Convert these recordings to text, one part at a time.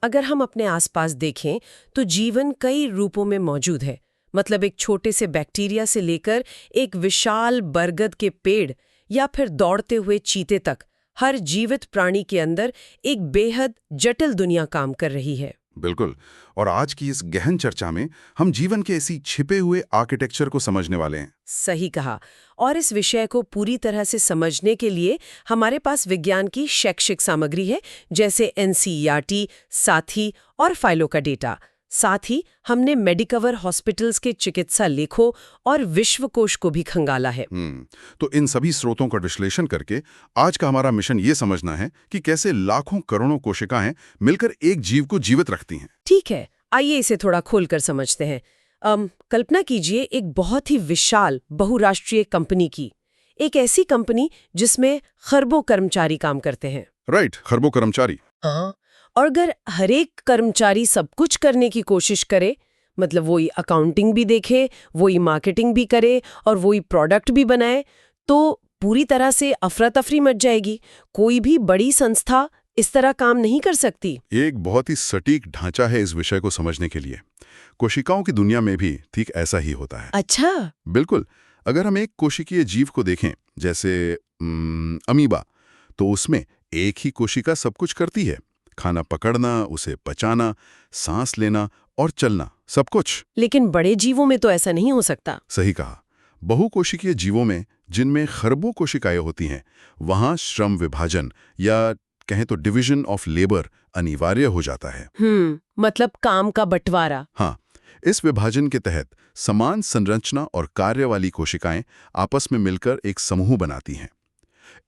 अगर हम अपने आसपास देखें तो जीवन कई रूपों में मौजूद है। मतलब एक छोटे से बैक्टीरिया से लेकर एक विशाल बरगद के पेड़ या फिर दौड़ते हुए चीते तक, हर जीवित प्राणी के अंदर एक बेहद जटिल दुनिया काम कर रही है। बिल्कुल। और आज की इस गहन चर्चा में हम जीवन के इसी छिपे हुए आर्किटेक्चर को समझने वाले हैं। सही कहा। और इस विषय को पूरी तरह से समझने के लिए हमारे पास विज्ञान की शैक्षिक सामग्री है, जैसे एनसीईआरटी, साथी और फाइलों का डेटा। साथ ही हमने मेडिकवर हॉस्पिटल्स के चिकित्सा लेखों और विश्वकोश को भी खंगाला है। तो इन सभी स्रोतों का विश्लेषण करके आज का हमारा मिशन ये समझना है कि कैसे लाखों करोड़ों कोशिकाएं मिलकर एक जीव को जीवित रखती हैं। ठीक है, आइए इसे थोड़ा खोलकर समझते हैं। कल्पना कीजिए एक बहुत ही विशाल बहुराष्ट्रीय कंपनी की, एक ऐसी कंपनी जिसमें खरबों कर्मचारी काम करते हैं। राइट, खरबों कर्मचारी। हाँ, और अगर हर एक कर्मचारी सब कुछ करने की कोशिश करे, मतलब वही अकाउंटिंग भी देखे, वही मार्केटिंग भी करे और वही प्रोडक्ट भी बनाए, तो पूरी तरह से अफरा तफरी मच जाएगी। कोई भी बड़ी संस्था इस तरह काम नहीं कर सकती। एक बहुत ही सटीक ढांचा है इस विषय को समझने के लिए। कोशिकाओं की दुनिया में भी ठीक ऐसा ही होता है। अच्छा। बिल्कुल। अगर हम एक कोशिकीय जीव को देखें, जैसे अमीबा, तो उसमें एक ही कोशिका सब कुछ करती है। खाना पकड़ना, उसे पचाना, सांस लेना और चलना, सब कुछ। लेकिन बड़े जीवों में तो ऐसा नहीं हो सकता। सही कहा। बहुकोशिकीय जीवों में, जिनमें खरबों कोशिकाएं होती हैं, वहां श्रम विभाजन या कहें तो डिवीजन ऑफ लेबर अनिवार्य हो जाता है। मतलब काम का बंटवारा। हाँ, इस विभाजन के तहत समान संरचना और कार्य वाली कोशिकाएं आपस में मिलकर एक समूह बनाती हैं।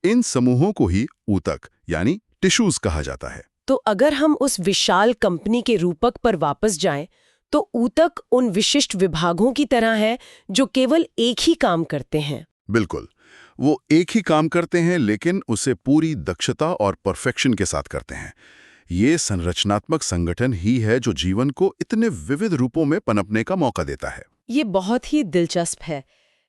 इन समूहों को ही ऊतक यानी टिश्यूज कहा जाता है। तो अगर हम उस विशाल कंपनी के रूपक पर वापस जाएं, तो ऊतक उन विशिष्ट विभागों की तरह है जो केवल एक ही काम करते हैं। बिल्कुल, वो एक ही काम करते हैं, लेकिन उसे पूरी दक्षता और परफेक्शन के साथ करते हैं। ये संरचनात्मक संगठन ही है जो जीवन को इतने विविध रूपों में पनपने का मौका देता है। ये बहुत ही दिलचस्प है।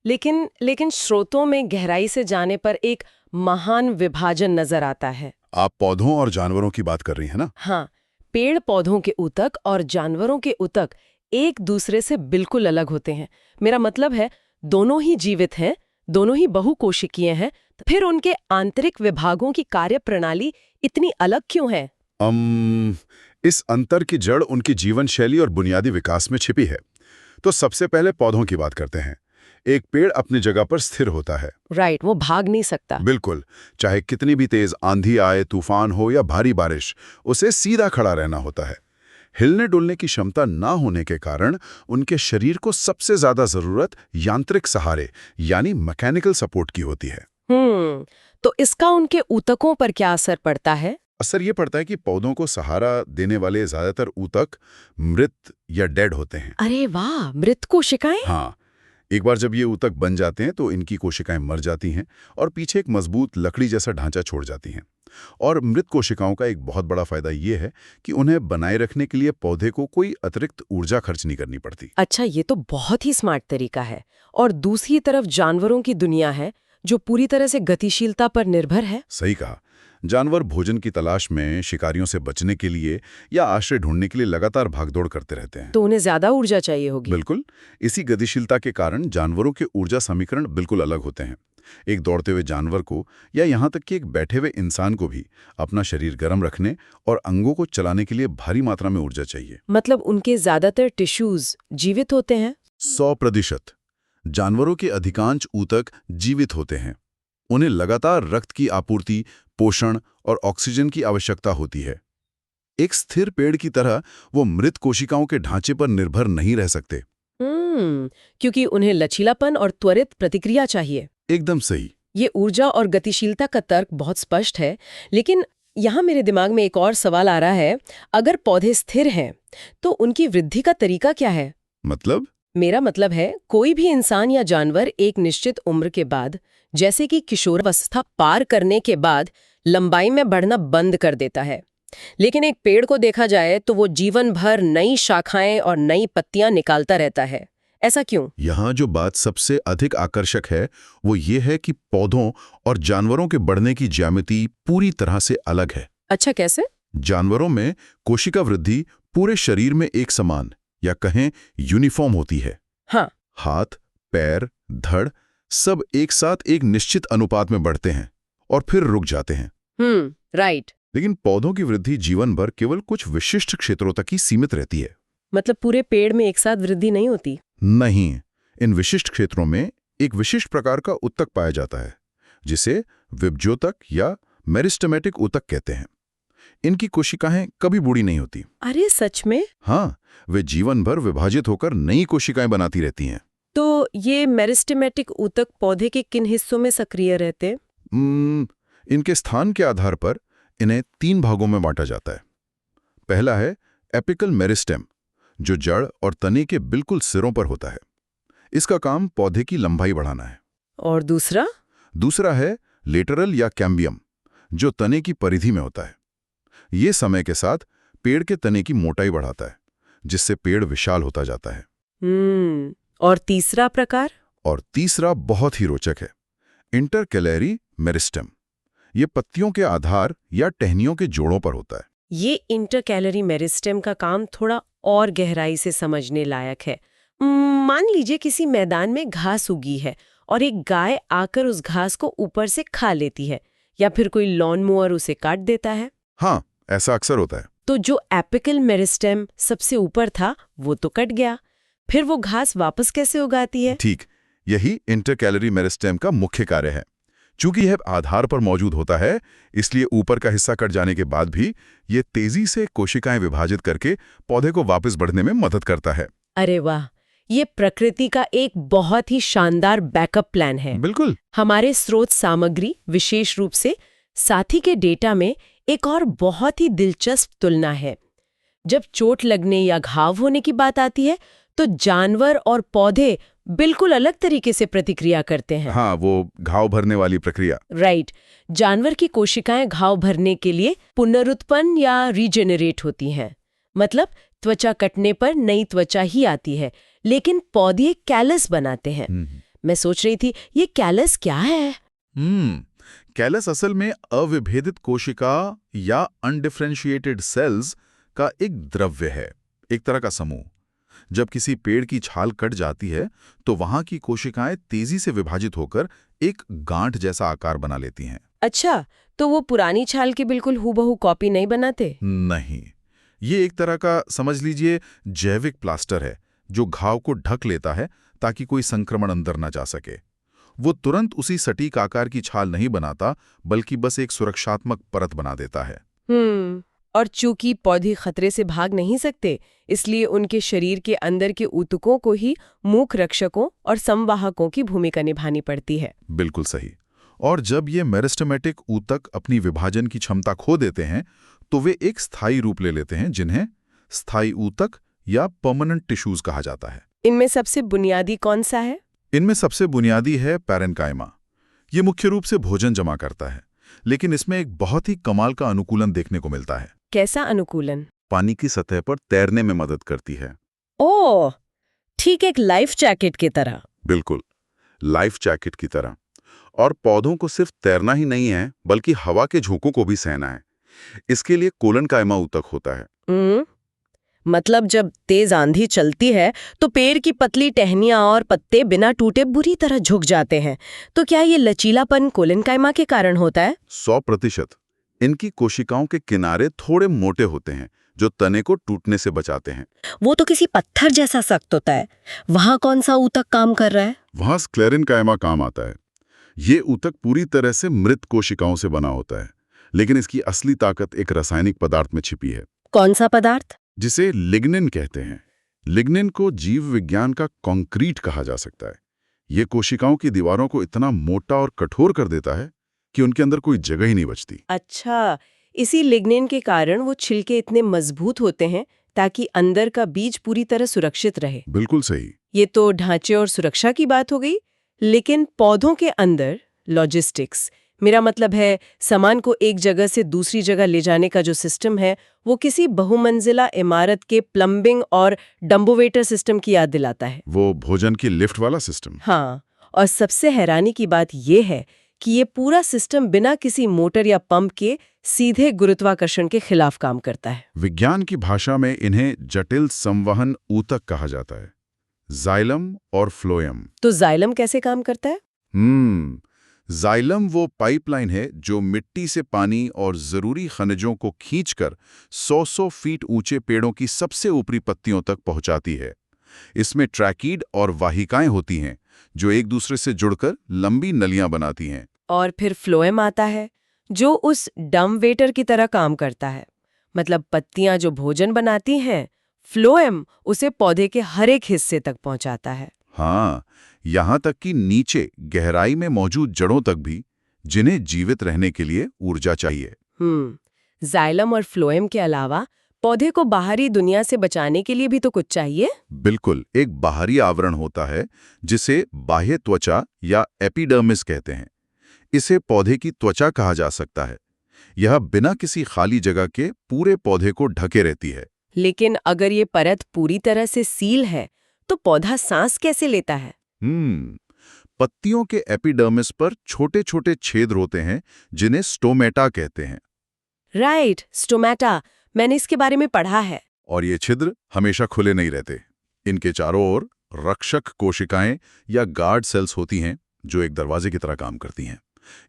लेकिन स्रोतों में गहराई से जाने पर एक महान विभाजन नजर आता है। आप पौधों और जानवरों की बात कर रही हैं ना? हाँ, पेड़ पौधों के ऊतक और जानवरों के ऊतक एक दूसरे से बिल्कुल अलग होते हैं। मेरा मतलब है, दोनों ही जीवित हैं, दोनों ही बहुकोशिकीय हैं, फिर उनके आंतरिक विभागों की कार्यप्रणाली इतनी अलग क्यों है? इस अंतर की जड़ उनकी जीवन शैली और बुनियादी विकास में छिपी है। तो सबसे पहले पौधों की बात करते हैं। एक पेड़ अपनी जगह पर स्थिर होता है। राइट, वो भाग नहीं सकता। बिल्कुल, चाहे कितनी भी तेज आंधी आए, तूफान हो या भारी बारिश, उसे सीधा खड़ा रहना होता है। हिलने डुलने की क्षमता ना होने के कारण उनके शरीर को सबसे ज्यादा जरूरत यांत्रिक सहारे यानी मैकेनिकल सपोर्ट की होती है। तो इसका उनके ऊतकों पर क्या असर पड़ता है? असर ये पड़ता है कि पौधों को सहारा देने वाले ज्यादातर ऊतक मृत या डेड होते हैं। अरे वाह, मृत कोशिकाएं? हाँ, एक बार जब ये ऊतक बन जाते हैं तो इनकी कोशिकाएं मर जाती हैं और पीछे एक मजबूत लकड़ी जैसा ढांचा छोड़ जाती हैं। और मृत कोशिकाओं का एक बहुत बड़ा फायदा ये है कि उन्हें बनाए रखने के लिए पौधे को कोई अतिरिक्त ऊर्जा खर्च नहीं करनी पड़ती। अच्छा, ये तो बहुत ही स्मार्ट तरीका है। और दूसरी तरफ जानवरों की दुनिया है जो पूरी तरह से गतिशीलता पर निर्भर है। सही कहा। जानवर भोजन की तलाश में, शिकारियों से बचने के लिए या आश्रय ढूंढने के लिए लगातार भागदौड़ करते रहते हैं। तो उन्हें ज्यादा ऊर्जा चाहिए होगी। बिल्कुल। इसी गतिशीलता के कारण जानवरों के ऊर्जा समीकरण बिल्कुल अलग होते हैं। एक दौड़ते हुए जानवर को या यहाँ तक कि एक बैठे हुए इंसान को भी अपना शरीर गर्म रखने और अंगों को चलाने के लिए भारी मात्रा में ऊर्जा चाहिए। मतलब उनके ज्यादातर टिश्यूज जीवित होते हैं? 100%। जानवरों के अधिकांश ऊतक जीवित होते हैं। उन्हें लगातार रक्त की आपूर्ति, पोषण और ऑक्सीजन की आवश्यकता होती है। एक स्थिर पेड़ की तरह वो मृत कोशिकाओं के ढांचे पर निर्भर नहीं रह सकते। क्योंकि उन्हें लचीलापन और त्वरित प्रतिक्रिया चाहिए। एकदम सही। ये ऊर्जा और गतिशीलता का तर्क बहुत स्पष्ट है, लेकिन यहाँ मेरे दिमाग में एक और सवाल आ रहा है। अगर पौधे स्थिर हैं, तो उनकी वृद्धि का तरीका क्या है? मतलब? मेरा मतलब है, कोई भी इंसान या जानवर एक निश्चित उम्र के बाद, जैसे कि किशोरावस्था पार करने के बाद, लंबाई में बढ़ना बंद कर देता है। लेकिन एक पेड़ को देखा जाए तो वो जीवन भर नई शाखाएं और नई पत्तियां निकालता रहता है। ऐसा क्यों? यहाँ जो बात सबसे अधिक आकर्षक है वो ये है कि पौधों और जानवरों के बढ़ने की ज्यामिति पूरी तरह से अलग है। अच्छा, कैसे? जानवरों में कोशिका वृद्धि पूरे शरीर में एक समान या कहें यूनिफॉर्म होती है। हाँ। हाथ, पैर, धड़ सब एक साथ एक निश्चित अनुपात में बढ़ते हैं और फिर रुक जाते हैं। राइट। लेकिन पौधों की वृद्धि जीवन भर केवल कुछ विशिष्ट क्षेत्रों तक ही सीमित रहती है। मतलब पूरे पेड़ में एक साथ वृद्धि नहीं होती? नहीं, इन विशिष्ट क्षेत्रों में एक विशिष्ट प्रकार का उत्तक पाया जाता है जिसे विभज्योतक या मेरिस्टेमेटिक उत्तक कहते हैं। इनकी कोशिकाएं कभी बूढ़ी नहीं होती। अरे सच में? हाँ, वे जीवन भर विभाजित होकर नई कोशिकाएं बनाती रहती हैं। तो ये मेरिस्टेमेटिक ऊतक पौधे के किन हिस्सों में सक्रिय रहते हैं? इनके स्थान के आधार पर इन्हें 3 भागों में बांटा जाता है। पहला है एपिकल मेरिस्टेम, जो जड़ और तने के बिल्कुल सिरों पर होता है। इसका काम पौधे की लंबाई बढ़ाना है। और दूसरा? दूसरा है लेटरल या कैम्बियम, जो तने की परिधि में होता है। ये समय के साथ पेड़ के तने की मोटाई बढ़ाता है, जिससे पेड़ विशाल होता जाता है। और तीसरा प्रकार? और तीसरा बहुत ही रोचक है, इंटरकैलरी मेरिस्टेम। ये पत्तियों के आधार या टहनियों के जोड़ों पर होता है। ये इंटरकैलरी मेरिस्टेम का काम थोड़ा और गहराई से समझने लायक है। मान लीजिए किसी मैदान में घास उगी है और एक गाय आकर उस घास को ऊपर से खा लेती है, या फिर कोई लॉन मोअर उसे काट देता है। हाँ, ऐसा अक्सर होता है। तो जो एपिकल मेरिस्टेम सबसे ऊपर था वो तो कट गया, फिर वो घास वापस कैसे उगाती है? ठीक, यही इंटरकैलरी मेरिस्टेम का मुख्य कार्य है। चूंकि यह आधार पर मौजूद होता है, इसलिए ऊपर का हिस्सा कट जाने के बाद भी ये तेजी से कोशिकाएं विभाजित करके पौधे को वापस बढ़ने में मदद करता है। अरे वाह, ये प्रकृति का एक बहुत ही शानदार बैकअप प्लान है। बिल्कुल। हमारे स्रोत सामग्री, विशेष रूप से साथी के डेटा में एक और बहुत ही दिलचस्प तुलना है। जब चोट लगने या घाव होने की बात आती है तो जानवर और पौधे बिल्कुल अलग तरीके से प्रतिक्रिया करते हैं। हाँ, वो घाव भरने वाली प्रक्रिया। राइट। जानवर की कोशिकाएं घाव भरने के लिए पुनरुत्पन्न या रीजेनरेट होती हैं। मतलब त्वचा कटने पर नई त्वचा ही आती है, लेकिन पौधे कैलस बनाते हैं। मैं सोच रही थी, ये कैलस क्या है? कैलस असल में अविभेदित कोशिका या अनडिफरेंशिएटेड सेल्स का एक द्रव्य है, एक तरह का समूह। जब किसी पेड़ की छाल कट जाती है तो वहां की कोशिकाएं तेजी से विभाजित होकर एक गांठ जैसा आकार बना लेती हैं। अच्छा, तो वो पुरानी छाल की बिल्कुल हूबहू कॉपी नहीं बनाते? नहीं, ये एक तरह का समझ लीजिए जैविक प्लास्टर है जो घाव को ढक लेता है ताकि कोई संक्रमण अंदर न जा सके। वो तुरंत उसी सटीक आकार की छाल नहीं बनाता, बल्कि बस एक सुरक्षात्मक परत बना देता है। और चूंकि पौधे खतरे से भाग नहीं सकते, इसलिए उनके शरीर के अंदर के ऊतकों को ही मूक रक्षकों और संवाहकों की भूमिका निभानी पड़ती है। बिल्कुल सही। और जब ये मेरिस्टेमेटिक ऊतक अपनी विभाजन की क्षमता खो देते हैं तो वे एक स्थायी रूप ले लेते हैं, जिन्हें स्थायी ऊतक या परमानेंट टिश्यूज कहा जाता है। इनमें सबसे बुनियादी कौन सा है? इनमें सबसे बुनियादी है पैरेन्काइमा। ये मुख्य रूप से भोजन जमा करता है, लेकिन इसमें एक बहुत ही कमाल का अनुकूलन देखने को मिलता है। कैसा अनुकूलन? पानी की सतह पर तैरने में मदद करती है। ओह, ठीक एक लाइफ जैकेट की तरह। बिल्कुल, लाइफ जैकेट की तरह। और पौधों को सिर्फ तैरना ही नहीं है, बल्कि हवा के झोंकों को भी सहना है। इसके लिए कोलेनकाइमा ऊतक होता है। मतलब जब तेज आंधी चलती है तो पेड़ की पतली टहनियां और पत्ते बिना टूटे बुरी तरह झुक जाते हैं। तो क्या ये लचीलापन कोलेनकाइमा के कारण होता है? 100%। इनकी कोशिकाओं के किनारे थोड़े मोटे होते हैं जो तने को टूटने से बचाते हैं। वो तो किसी पत्थर जैसा सख्त होता है। वहां कौन सा ऊतक काम कर रहा है? वहां स्क्लेरेनकाइमा काम आता है। ये ऊतक पूरी तरह से मृत कोशिकाओं से बना होता है, लेकिन इसकी असली ताकत एक रासायनिक पदार्थ में छिपी है। कौन सा पदार्थ? जिसे लिग्निन कहते हैं। लिग्निन को जीव विज्ञान का कंक्रीट कहा जा सकता है। ये कोशिकाओं की दीवारों को इतना मोटा और कठोर कर देता है कि उनके अंदर कोई जगह ही नहीं बचती। अच्छा, इसी लिग्निन के कारण वो छिलके इतने मजबूत होते हैं ताकि अंदर का बीज पूरी तरह सुरक्षित रहे। बिल्कुल सही। ये तो ढांचे और सुरक्षा की बात हो गई, लेकिन पौधों के अंदर लॉजिस्टिक्स, मेरा मतलब है सामान को एक जगह से दूसरी जगह ले जाने का जो सिस्टम है, वो किसी बहुमंजिला इमारत के प्लम्बिंग और डम्बोवेटर सिस्टम की याद दिलाता है। वो भोजन की लिफ्ट वाला सिस्टम। हाँ, और सबसे हैरानी की बात ये है कि ये पूरा सिस्टम बिना किसी मोटर या पंप के सीधे गुरुत्वाकर्षण के खिलाफ काम करता है। विज्ञान की भाषा में इन्हें जटिल संवहन ऊतक कहा जाता है, जाइलम और फ्लोएम। तो जाइलम कैसे काम करता है? जाइलम वो पाइपलाइन है जो मिट्टी से पानी और जरूरी खनिजों को खींचकर 100 फीट ऊंचे पेड़ों की सबसे ऊपरी पत्तियों तक पहुंचाती है। इसमें ट्रैकीड और वाहिकाएं होती हैं जो एक दूसरे से जुड़कर लंबी नलियां बनाती हैं। और फिर फ्लोएम आता है जो उस डम वेटर की तरह काम करता है। मतलब पत्तियां जो भोजन बनाती हैं, फ्लोएम उसे पौधे के हर एक हिस्से तक पहुंचाता है। हाँ, यहाँ तक कि नीचे गहराई में मौजूद जड़ों तक भी, जिन्हें जीवित रहने के लिए ऊर्जा चाहिए। जाइलम और फ्लोएम के अलावा पौधे को बाहरी दुनिया से बचाने के लिए भी तो कुछ चाहिए। बिल्कुल, एक बाहरी आवरण होता है जिसे बाह्य त्वचा या एपिडर्मिस कहते हैं। इसे पौधे की त्वचा कहा जा सकता है। यह बिना किसी खाली जगह के पूरे पौधे को ढके रहती है। लेकिन अगर ये परत पूरी तरह से सील है तो पौधा सांस कैसे लेता है? पत्तियों के एपिडर्मिस पर छोटे छोटे छेद होते हैं जिन्हें स्टोमेटा कहते हैं। राइट, स्टोमेटा, मैंने इसके बारे में पढ़ा है। और ये छिद्र हमेशा खुले नहीं रहते। इनके चारों ओर रक्षक कोशिकाएं या गार्ड सेल्स होती हैं जो एक दरवाजे की तरह काम करती हैं।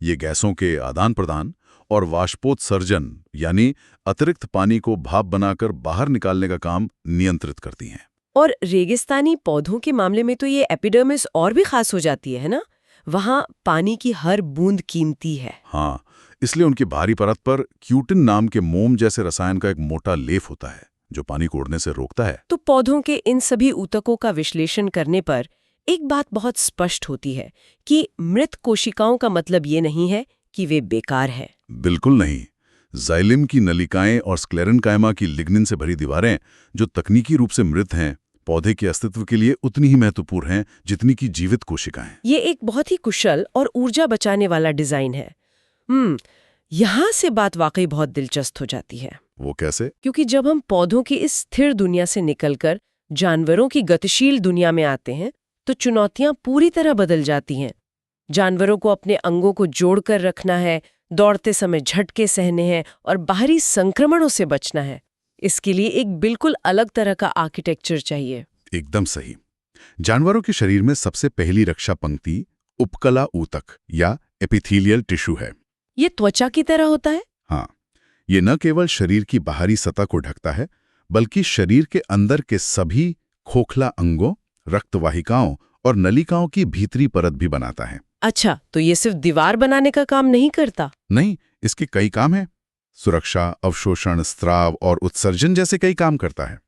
ये गैसों के आदान प्रदान और वाष्पोत्सर्जन यानी अतिरिक्त पानी को भाप बनाकर बाहर निकालने का काम नियंत्रित करती हैं। और रेगिस्तानी पौधों के मामले में तो ये एपिडर्मिस और भी खास हो जाती है ना? वहाँ पानी की हर बूंद कीमती है। हाँ, इसलिए उनकी बाहरी परत पर क्यूटिन नाम के मोम जैसे रसायन का एक मोटा लेप होता है जो पानी को उड़ने से रोकता है। तो पौधों के इन सभी ऊतकों का विश्लेषण करने पर एक बात बहुत स्पष्ट होती है कि मृत कोशिकाओं का मतलब ये नहीं है कि वे बेकार हैं। बिल्कुल नहीं। जाइलम की नलिकाएं और स्क्लेरेनकाइमा की लिग्निन से भरी दीवारें, जो तकनीकी रूप से मृत हैं, पौधे के अस्तित्व के लिए उतनी ही महत्वपूर्ण हैं जितनी की जीवित कोशिकाएं। ये एक बहुत ही कुशल और ऊर्जा बचाने वाला डिजाइन है। यहाँ से बात वाकई बहुत दिलचस्प हो जाती है। वो कैसे? क्योंकि जब हम पौधों की इस स्थिर दुनिया से निकलकर जानवरों की गतिशील दुनिया में आते हैं तो चुनौतियां पूरी तरह बदल जाती हैं। जानवरों को अपने अंगों को जोड़कर रखना है, दौड़ते समय झटके सहने हैं और बाहरी संक्रमणों से बचना है। इसके लिए एक बिल्कुल अलग तरह का आर्किटेक्चर चाहिए। एकदम सही। जानवरों के शरीर में सबसे पहली रक्षा पंक्ति उपकला ऊतक या एपिथेलियल टिश्यू है। ये त्वचा की तरह होता है? हाँ, ये न केवल शरीर की बाहरी सतह को ढकता है, बल्कि शरीर के अंदर के सभी खोखला अंगों, रक्तवाहिकाओं और नलिकाओं की भीतरी परत भी बनाता है। अच्छा, तो ये सिर्फ दीवार बनाने का काम नहीं करता? नहीं, इसके कई काम हैं। सुरक्षा, अवशोषण, स्राव और उत्सर्जन जैसे कई काम करता है।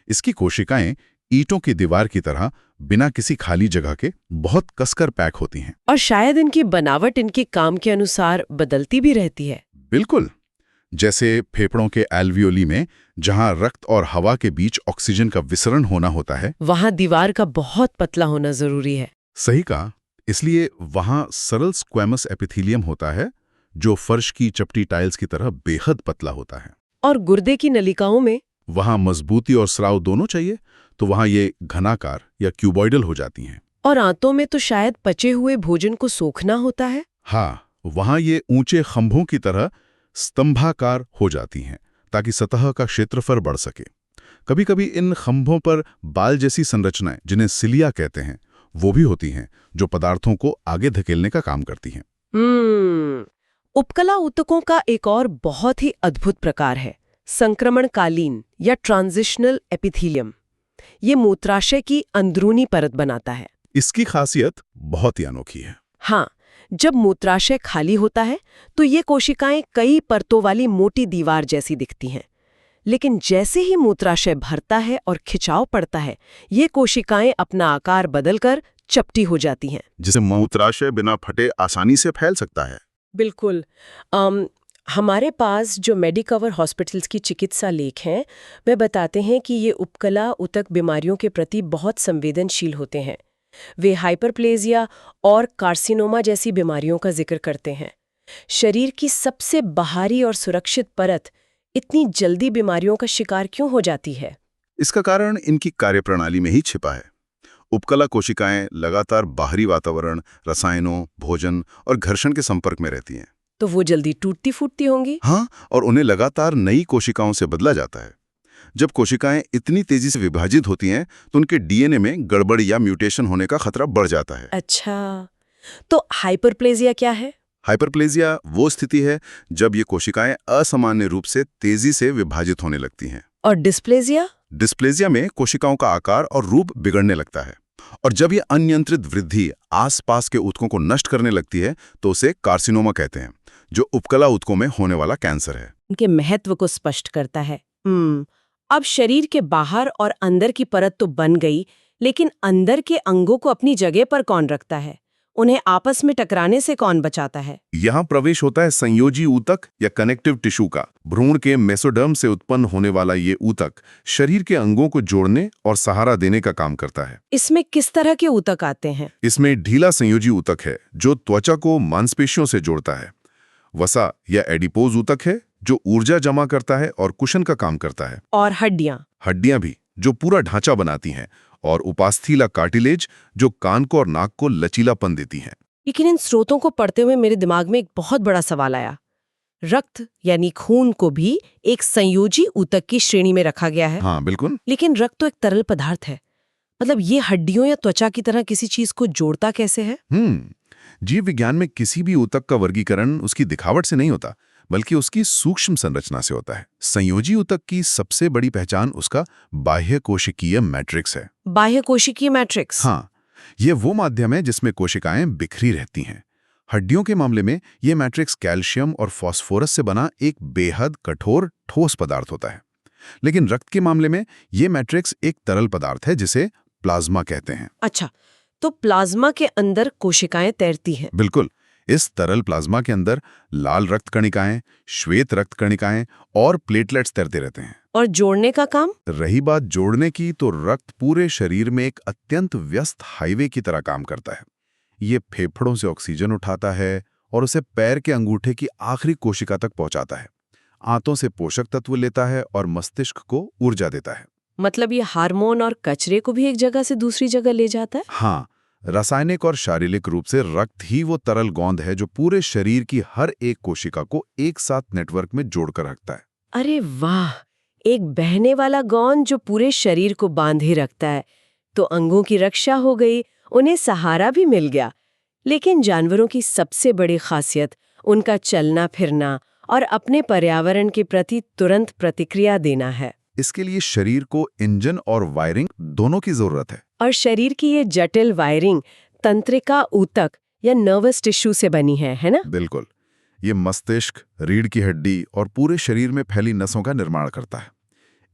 इसकी कोशिकाएं ईंटों की दीवार की तरह बिना किसी खाली जगह के बहुत कसकर पैक होती हैं। और शायद इनकी बनावट इनके काम के अनुसार बदलती भी रहती है। बिल्कुल, जैसे फेफड़ों के एल्वियोली में जहां रक्त और हवा के बीच ऑक्सीजन का विसरण होना होता है, वहां दीवार का बहुत पतला होना जरूरी है। सही कहा। इसलिए वहां सरल स्क्वैमस एपिथेलियम होता है जो फर्श की चपटी टाइल्स की तरह बेहद पतला होता है। और गुर्दे की नलिकाओं में वहां मजबूती और स्राव दोनों चाहिए, तो वहां ये घनाकार या क्यूबॉइडल हो जाती हैं। और आंतों में तो शायद पचे हुए भोजन को सोखना होता है। हाँ, वहां ये ऊंचे खंभों की तरह स्तंभाकार हो जाती हैं ताकि सतह का क्षेत्रफल बढ़ सके। कभी कभी इन खंभों पर बाल जैसी संरचनाएं, जिन्हें सिलिया कहते हैं, वो भी होती हैं जो पदार्थों को आगे धकेलने का काम करती हैं। उपकला ऊतकों का एक और बहुत ही अद्भुत प्रकार है संक्रमणकालीन या ट्रांजिशनल एपिथेलियम। ये मूत्राशय की अंदरूनी परत बनाता है। इसकी खासियत बहुत ही अनोखी है। हाँ, जब मूत्राशय खाली होता है तो ये कोशिकाएं कई परतों वाली मोटी दीवार जैसी दिखती हैं। लेकिन जैसे ही मूत्राशय भरता है और खिंचाव पड़ता है, ये कोशिकाएं अपना आकार बदलकर चपटी हो जाती हैं, जिसे मूत्राशय बिना फटे आसानी से फैल सकता है। बिल्कुल। हमारे पास जो मेडिकवर हॉस्पिटल्स की चिकित्सा लेख हैं, वे बताते हैं कि ये उपकला ऊतक बीमारियों के प्रति बहुत संवेदनशील होते हैं। वे हाइपरप्लेजिया और कार्सिनोमा जैसी बीमारियों का जिक्र करते हैं। शरीर की सबसे बाहरी और सुरक्षित परत इतनी जल्दी बीमारियों का शिकार क्यों हो जाती है? इसका कारण इनकी कार्यप्रणाली में ही छिपा है। उपकला कोशिकाएं लगातार बाहरी वातावरण, रसायनों, भोजन और घर्षण के संपर्क में रहती हैं। तो वो जल्दी टूटती फूटती होंगी। हाँ, और उन्हें लगातार नई कोशिकाओं से बदला जाता है। जब कोशिकाएं इतनी तेजी से विभाजित होती हैं तो उनके डीएनए में गड़बड़ या म्यूटेशन होने का खतरा बढ़ जाता है। अच्छा, तो हाइपरप्लेजिया क्या है? हाइपरप्लेजिया वो स्थिति है जब ये कोशिकाएं असामान्य रूप से तेजी से विभाजित होने लगती हैं। और डिस्प्लेजिया? डिस्प्लेजिया में कोशिकाओं का आकार और रूप बिगड़ने लगता है, और जब ये अनियंत्रित वृद्धि आसपास के ऊतकों को नष्ट करने लगती है तो उसे कार्सिनोमा कहते हैं, जो उपकला ऊतकों में होने वाला कैंसर है। उनके महत्व को स्पष्ट करता है। अब शरीर के बाहर और अंदर की परत तो बन गई, लेकिन अंदर के अंगों को अपनी जगह पर कौन रखता है? उन्हें आपस में टकराने से कौन बचाता है? यहाँ प्रवेश होता है संयोजी ऊतक या कनेक्टिव टिश्यू का। भ्रूण के मेसोडर्म से उत्पन्न होने वाला ये ऊतक शरीर के अंगों को जोड़ने और सहारा देने का काम करता है। इसमें किस तरह के ऊतक आते हैं? इसमें ढीला संयोजी ऊतक है जो त्वचा को मांसपेशियों से जोड़ता है। वसा या एडिपोज ऊतक है जो ऊर्जा जमा करता है और कुशन का काम करता है। और हड्डियां? हड्डियां भी, जो पूरा ढांचा बनाती हैं। और उपास्थीला कार्टिलेज, जो कान को और नाक को लचीलापन देती हैं। लेकिन इन स्रोतों को पढ़ते हुए मेरे दिमाग में एक बहुत बड़ा सवाल आया। रक्त यानी खून को भी एक संयोजी ऊतक की श्रेणी में रखा गया है। हाँ बिल्कुल। लेकिन रक्त तो एक तरल पदार्थ है। मतलब ये हड्डियों या त्वचा की तरह किसी चीज को जोड़ता कैसे है? जीव विज्ञान में किसी भी ऊतक का वर्गीकरण उसकी दिखावट से नहीं होता, बल्कि उसकी सूक्ष्म संरचना से होता है। संयोजी ऊतक की सबसे बड़ी पहचान उसका बाह्य कोशिकीय मैट्रिक्स है। बाह्य कोशिकीय मैट्रिक्स? हाँ, ये वो माध्यम है जिसमें कोशिकाएं बिखरी रहती हैं। हड्डियों के मामले में ये मैट्रिक्स कैल्शियम और फास्फोरस से बना एक बेहद कठोर ठोस पदार्थ होता है। लेकिन रक्त के मामले में ये मैट्रिक्स एक तरल पदार्थ है जिसे प्लाज्मा कहते हैं। अच्छा, तो प्लाज्मा के अंदर कोशिकाएं तैरती हैं? बिल्कुल। इस तरल प्लाज्मा के अंदर लाल रक्त कणिकाएं, श्वेत रक्त कणिकाएं और प्लेटलेट्स तैरते रहते हैं। और जोड़ने का काम? रही बात जोड़ने की, तो रक्त पूरे शरीर में एक अत्यंत व्यस्त हाईवे की तरह काम करता है। ये फेफड़ों से ऑक्सीजन उठाता है और उसे पैर के अंगूठे की आखिरी कोशिका तक पहुंचाता है। आंतों से पोषक तत्व लेता है और मस्तिष्क को ऊर्जा देता है। मतलब ये हार्मोन और कचरे को भी एक जगह से दूसरी जगह ले जाता है? हाँ, रासायनिक और शारीरिक रूप से रक्त ही वो तरल गोंद है जो पूरे शरीर की हर एक कोशिका को एक साथ नेटवर्क में जोड़कर रखता है। अरे वाह, एक बहने वाला गोंद जो पूरे शरीर को बांधे रखता है। तो अंगों की रक्षा हो गई, उन्हें सहारा भी मिल गया। लेकिन जानवरों की सबसे बड़ी खासियत उनका चलना फिरना और अपने पर्यावरण के प्रति तुरंत प्रतिक्रिया देना है। इसके लिए शरीर को इंजन और वायरिंग दोनों की जरूरत है। और शरीर की ये जटिल वायरिंग तंत्रिका ऊतक या नर्वस टिश्यू से बनी है ना? बिल्कुल। ये मस्तिष्क, रीढ़ की हड्डी और पूरे शरीर में फैली नसों का निर्माण करता है।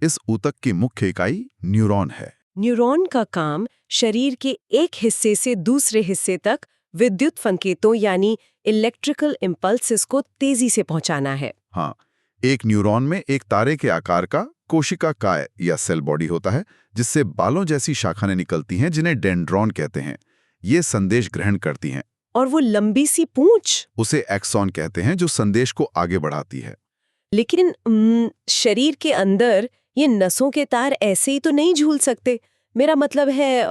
इस ऊतक की मुख्य इकाई न्यूरॉन है। न्यूरॉन का काम शरीर के एक हिस्से से दूसरे हिस्से तक विद्युत संकेतों यानी इलेक्ट्रिकल इम्पल्सेस को तेजी से पहुंचाना है। हाँ, एक न्यूरॉन में एक तारे के आकार का कोशिका काय या सेल बॉडी होता है, जिससे बालों जैसी शाखाएं निकलती हैं जिन्हें डेंड्रॉन कहते हैं। ये संदेश ग्रहण करती हैं। और वो लंबी सी पूंछ? उसे एक्सॉन कहते हैं, जो संदेश को आगे बढ़ाती है। लेकिन शरीर के अंदर ये नसों के तार ऐसे ही तो नहीं झूल सकते। मेरा मतलब है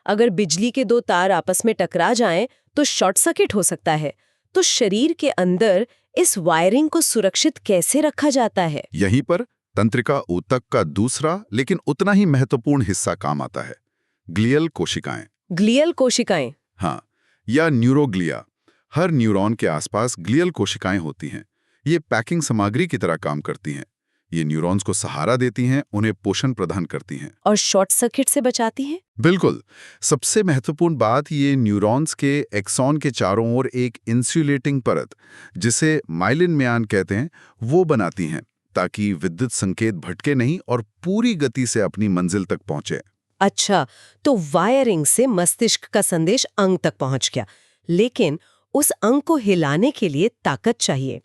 अगर बिजली के दो तार आपस में टकरा जाएं तो शॉर्ट सर्किट हो सकता है। तो शरीर के अंदर इस वायरिंग को सुरक्षित कैसे रखा जाता है? यहीं पर तंत्रिका ऊतक का दूसरा लेकिन उतना ही महत्वपूर्ण हिस्सा काम आता है, ग्लियल कोशिकाएं। ग्लियल कोशिकाएं? हाँ, या न्यूरोग्लिया। हर न्यूरॉन के आसपास ग्लियल कोशिकाएं होती हैं। ये पैकिंग सामग्री की तरह काम करती हैं। ये न्यूरॉन्स को सहारा देती हैं, उन्हें पोषण प्रदान करती हैं। और शॉर्ट सर्किट से बचाती हैं? बिल्कुल। सबसे महत्वपूर्ण बात, ये न्यूरॉन्स के एक्सॉन के चारों ओर एक इंसुलेटिंग परत, जिसे माइलिन म्यान कहते हैं, वो बनाती हैं, ताकि विद्युत संकेत भटके नहीं और पूरी गति से अपनी मंजिल तक पहुंचे। अच्छा, तो वायरिंग से मस्तिष्क का संदेश अंग तक पहुंच गया, लेकिन उस अंग को हिलाने के लिए ताकत चाहिए।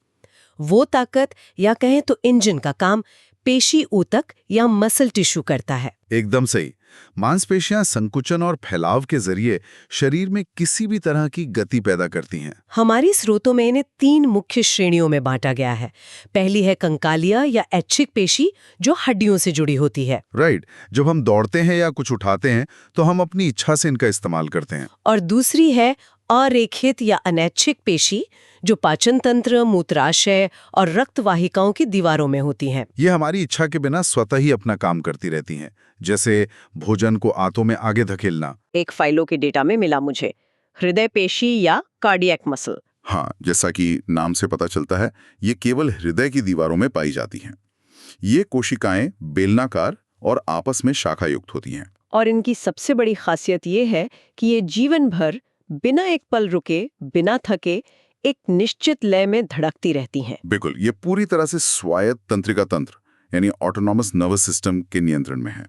वो ताकत या कहें तो इंजन का काम पेशी ऊतक या मसल टिश्यू करता है। एकदम सही। मांसपेशियां संकुचन और फैलाव के जरिए शरीर में किसी भी तरह की गति पैदा करती हैं। हमारी स्रोतों में इन्हें 3 मुख्य श्रेणियों में बांटा गया है। पहली है कंकालिया या ऐच्छिक पेशी, जो हड्डियों से जुड़ी होती है। राइट। जब हम दौड़ते हैं या कुछ उठाते हैं तो हम अपनी इच्छा से इनका इस्तेमाल करते हैं। और दूसरी है अरेखित या अनैच्छिक पेशी, जो पाचन तंत्र, मूत्राशय और रक्त वाहिकाओं की दीवारों में होती हैं। ये हमारी इच्छा के बिना स्वतः ही अपना काम करती रहती हैं, जैसे भोजन को आंतों में आगे धकेलना। एक फाइलों के डेटा में मिला मुझे हृदय पेशी या कार्डियक मसल। हाँ, जैसा कि नाम से पता चलता है, ये केवल हृदय की दीवारों में पाई जाती हैं। ये कोशिकाएं बेलनाकार और आपस में शाखायुक्त होती हैं। और इनकी सबसे बड़ी खासियत ये है कि ये जीवन भर बिना एक पल रुके, बिना थके, एक निश्चित लय में धड़कती रहती हैं। बिल्कुल, ये पूरी तरह से स्वायत्त तंत्रिका तंत्र यानी ऑटोनॉमस नर्वस सिस्टम के नियंत्रण में है।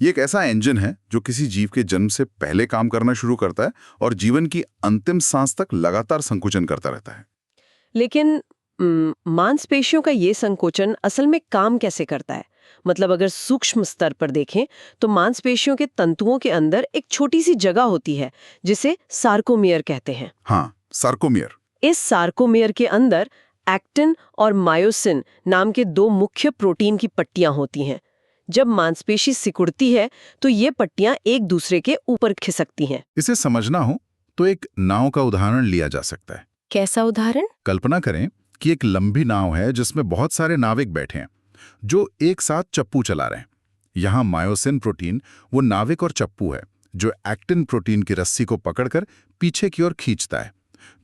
ये एक ऐसा इंजन है जो किसी जीव के जन्म से पहले काम करना शुरू करता है और जीवन की अंतिम सांस तक लगातार संकुचन करता रहता है। लेकिन मांसपेशियों का ये संकोचन असल में काम कैसे करता है? मतलब अगर सूक्ष्म स्तर पर देखें तो मांसपेशियों के तंतुओं के अंदर एक छोटी सी जगह होती है जिसे सार्कोमियर कहते हैं। हाँ, सार्कोमियर। इस सार्कोमियर के अंदर एक्टिन और मायोसिन नाम के 2 मुख्य प्रोटीन की पट्टियां होती हैं। जब मांसपेशी सिकुड़ती है तो ये पट्टियां एक दूसरे के ऊपर खिसकती हैं। इसे समझना हो तो एक नाव का उदाहरण लिया जा सकता है। कैसा उदाहरण? कल्पना करें कि एक लंबी नाव है जिसमें बहुत सारे नाविक बैठे हैं जो एक साथ चप्पू चला रहे हैं। यहाँ मायोसिन प्रोटीन वो नाविक और चप्पू है जो एक्टिन प्रोटीन की रस्सी को पकड़कर पीछे की ओर खींचता है,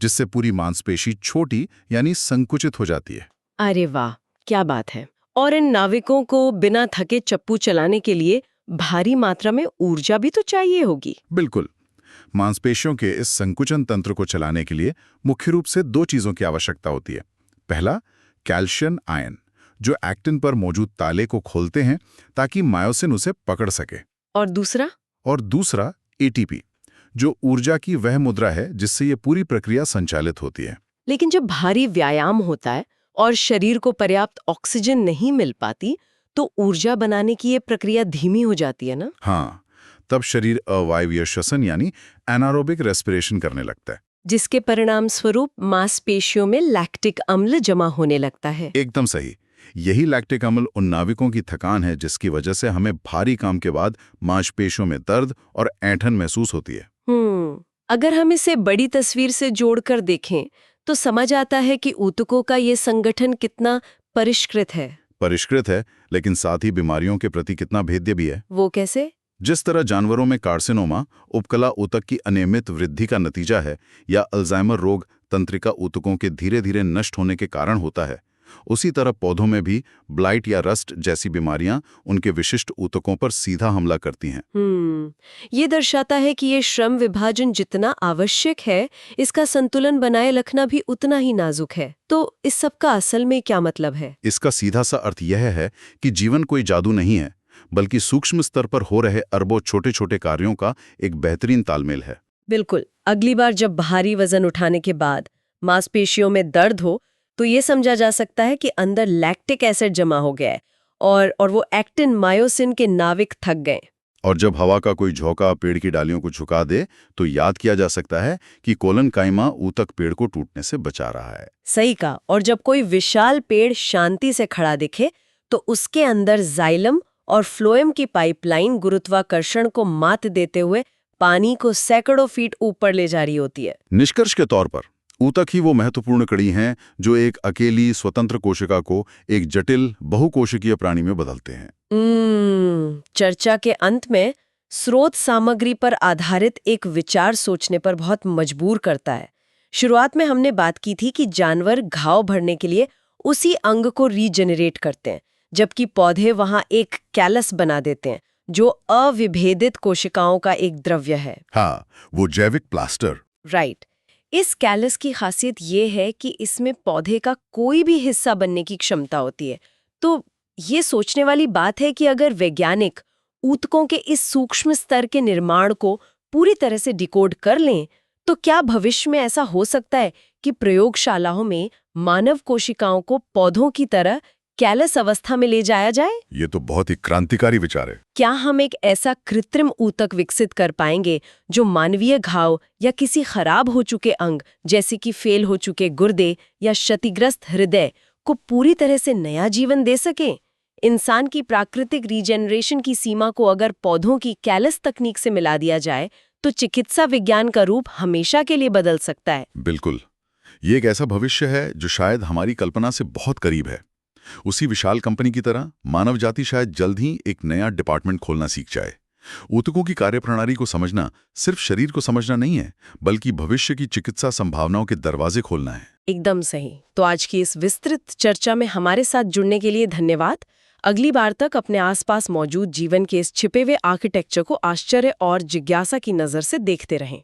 जिससे पूरी मांसपेशी छोटी यानी संकुचित हो जाती है। अरे वाह, क्या बात है। और इन नाविकों को बिना थके चप्पू चलाने के लिए भारी मात्रा में ऊर्जा भी तो चाहिए होगी। बिल्कुल। मांसपेशियों के इस संकुचन तंत्र को चलाने के लिए मुख्य रूप से 2 चीजों की आवश्यकता होती है। पहला, कैल्शियम आयन, जो एक्टिन पर मौजूद ताले को खोलते हैं ताकि मायोसिन उसे पकड़ सके। और दूसरा एटीपी, जो ऊर्जा की वह मुद्रा है जिससे ये पूरी प्रक्रिया संचालित होती है। लेकिन जब भारी व्यायाम होता है और शरीर को पर्याप्त ऑक्सीजन नहीं मिल पाती तो ऊर्जा बनाने की ये प्रक्रिया धीमी हो जाती है ना? हाँ, तब शरीर अवायवीय श्वसन यानी एनारोबिक रेस्पिरेशन करने लगता है, जिसके परिणाम स्वरूप मांसपेशियों में लैक्टिक अम्ल जमा होने लगता है। एकदम सही। यही लैक्टिक अम्ल उन नाविकों की थकान है जिसकी वजह से हमें भारी काम के बाद मांसपेशियों में दर्द और ऐंठन महसूस होती है। अगर हम इसे बड़ी तस्वीर से जोड़कर देखें तो समझ आता है कि ऊतकों का ये संगठन कितना परिष्कृत है, लेकिन साथ ही बीमारियों के प्रति कितना भेद्य भी है। वो कैसे? जिस तरह जानवरों में कार्सिनोमा उपकला ऊतक की अनियमित वृद्धि का नतीजा है या अल्जाइमर रोग तंत्रिका ऊतकों के धीरे धीरे नष्ट होने के कारण होता है, उसी तरह पौधों में भी ब्लाइट या रस्ट जैसी बीमारियां उनके विशिष्ट ऊतकों पर सीधा हमला करती हैं। ये दर्शाता है कि ये श्रम विभाजन जितना आवश्यक है, इसका संतुलन बनाए रखना भी उतना ही नाजुक है। तो इस सब का असल में क्या मतलब है? इसका सीधा सा अर्थ यह है कि जीवन कोई जादू नहीं है, बल्कि सूक्ष्म स्तर पर हो रहे अरबों छोटे छोटे कार्यों का एक बेहतरीन तालमेल है। बिल्कुल। अगली बार जब भारी वजन उठाने के बाद मांसपेशियों में दर्द हो तो ये समझा जा सकता है कि अंदर लैक्टिक एसिड जमा हो गया है और वो एक्टिन मायोसिन के नाविक थक गए। और जब हवा का कोई झोंका पेड़ की डालियों को झुका दे तो याद किया जा सकता है कि कोलन काइमा ऊतक पेड़ को टूटने से बचा रहा है। सही कहा। और जब कोई विशाल पेड़ शांति से खड़ा दिखे तो उसके अंदर जाइलम और फ्लोएम की पाइपलाइन गुरुत्वाकर्षण को मात देते हुए पानी को सैकड़ों फीट ऊपर ले जा रही होती है। निष्कर्ष के तौर पर ऊतक ही वो महत्वपूर्ण कड़ी हैं जो एक अकेली स्वतंत्र कोशिका को एक जटिल बहुकोशिकीय प्राणी में बदलते हैं। चर्चा के अंत में स्रोत सामग्री पर आधारित एक विचार सोचने पर बहुत मजबूर करता है। शुरुआत में हमने बात की थी कि जानवर घाव भरने के लिए उसी अंग को रीजेनरेट करते हैं, जबकि पौधे वहां एक कैलस बना देते हैं जो अविभेदित कोशिकाओं का एक द्रव्य है। हाँ, वो जैविक प्लास्टर। राइट। इस कैलस की खासियत ये है कि इसमें पौधे का कोई भी हिस्सा बनने की क्षमता होती है। तो ये सोचने वाली बात है कि अगर वैज्ञानिक ऊतकों के इस सूक्ष्म स्तर के निर्माण को पूरी तरह से डिकोड कर लें तो क्या भविष्य में ऐसा हो सकता है कि प्रयोगशालाओं में मानव कोशिकाओं को पौधों की तरह कैलस अवस्था में ले जाया जाए? ये तो बहुत ही क्रांतिकारी विचार है। क्या हम एक ऐसा कृत्रिम ऊतक विकसित कर पाएंगे जो मानवीय घाव या किसी खराब हो चुके अंग जैसे कि फेल हो चुके गुर्दे या क्षतिग्रस्त हृदय को पूरी तरह से नया जीवन दे सके? इंसान की प्राकृतिक रीजेनरेशन की सीमा को अगर पौधों की कैलस तकनीक से मिला दिया जाए तो चिकित्सा विज्ञान का रूप हमेशा के लिए बदल सकता है। बिल्कुल, ये एक ऐसा भविष्य है जो शायद हमारी कल्पना से बहुत करीब है। उसी विशाल कंपनी की तरह मानव जाति शायद जल्द ही एक नया डिपार्टमेंट खोलना सीख जाए। ऊतकों की कार्यप्रणाली को समझना सिर्फ शरीर को समझना नहीं है, बल्कि भविष्य की चिकित्सा संभावनाओं के दरवाजे खोलना है। एकदम सही। तो आज की इस विस्तृत चर्चा में हमारे साथ जुड़ने के लिए धन्यवाद। अगली बार तक अपने आसपास मौजूद जीवन के इस छिपे हुए आर्किटेक्चर को आश्चर्य और जिज्ञासा की नज़र से देखते रहें।